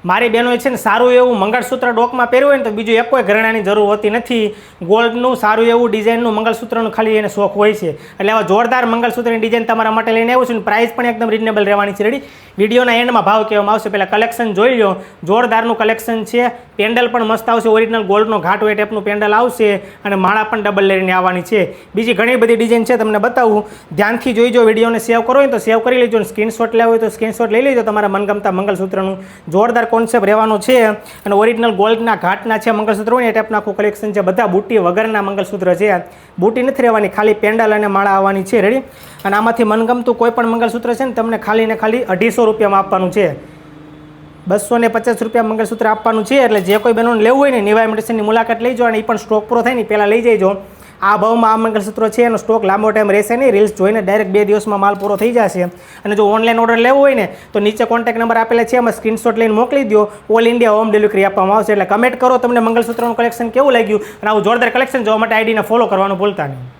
મારી બહેનોએ છે ને સારું એવું મંગળસૂત્ર ડોકમાં પહેર્યું હોય ને તો બીજું એક કોઈ ઘરેણાની જરૂર હોતી નથી. ગોલ્ડનું સારું એવું ડિઝાઇનનું મંગળસૂત્રનું ખાલી એને શોખ હોય છે. એટલે આવા જોરદાર મંગળસૂત્રની ડિઝાઇન તમારા માટે લઈને આવ્યું છું. પ્રાઇસ પણ એકદમ રિઝનેબલ રહેવાની છે. રેડી, વિડીયોના એન્ડમાં ભાવ કહેવામાં આવશે. પહેલાં કલેક્શન જોઈ લો. જોરદારનું કલેક્શન છે. પેન્ડલ પણ મસ્ત આવશે. ઓરિજિનલ ગોલ્ડનો ઘાટ હોય ટાઈપનું પેન્ડલ આવશે અને માળા પણ ડબલ લઈને આવવાની છે. બીજી ઘણી બધી ડિઝાઇન છે, તમને બતાવું. ધ્યાનથી જોઈજો. વિડીયોને સેવ કરો હોય તો સેવ કરી લેજો. સ્ક્રીનશોટ લેવો હોય તો સ્ક્રીનશોટ લઈ લેજો. તમારા મનગમતા મંગળસૂત્રનું જોરદાર કોન્સેપ્ટ રહેવાનો છે અને ઓરિજિનલ ગોલ્ડના ઘાટના છે મંગળસૂત્ર હોય એ ટાઈપનું આખું કલેક્શન છે. બધા બુટ્ટી વગરના મંગળસૂત્ર છે. બુટ્ટી નથી રહેવાની, ખાલી પેન્ડલ અને માળા આવવાની છે. રેડી, અને આમાંથી મનગમતું કોઈ પણ મંગળસૂત્ર છે ને તમને ખાલી ને ખાલી 250 રૂપિયામાં આપવાનું છે. 250 રૂપિયા મંગળસૂત્ર આપવાનું છે. એટલે જે કોઈ બહેનોને લેવું હોય ને નિવાય મેડિસિનની મુલાકાત લઈ જાઓ અને એ પણ સ્ટોક પૂરો થાય ને પહેલાં લઈ જઈજો. આ ભાવમાં આ મંગળસૂત્ર છે એનો સ્ટોક લાંબો ટાઈમ રહેશે નહીં. રીલ્સ જોઈને ડાયરેક્ટ 2 દિવસમાં માલ પૂરો થઈ જશે. અને જો ઓનલાઈન ઓર્ડર લેવો હોય ને તો નીચે કોન્ટેક્ટ નંબર આપેલા છે, એમાં સ્ક્રીનશોટ લઈને મોકલી દો. ઓલ ઇન્ડિયા હોમ ડિલિવરી આપવામાં આવશે. એટલે કમેન્ટ કરો તમને મંગળસૂત્રનું કલેક્શન કેવું લાગ્યું અને આવું જોરદાર કલેક્શન જોવા માટે આઈડીને ફોલો કરવાનું ભૂલતા નહીં.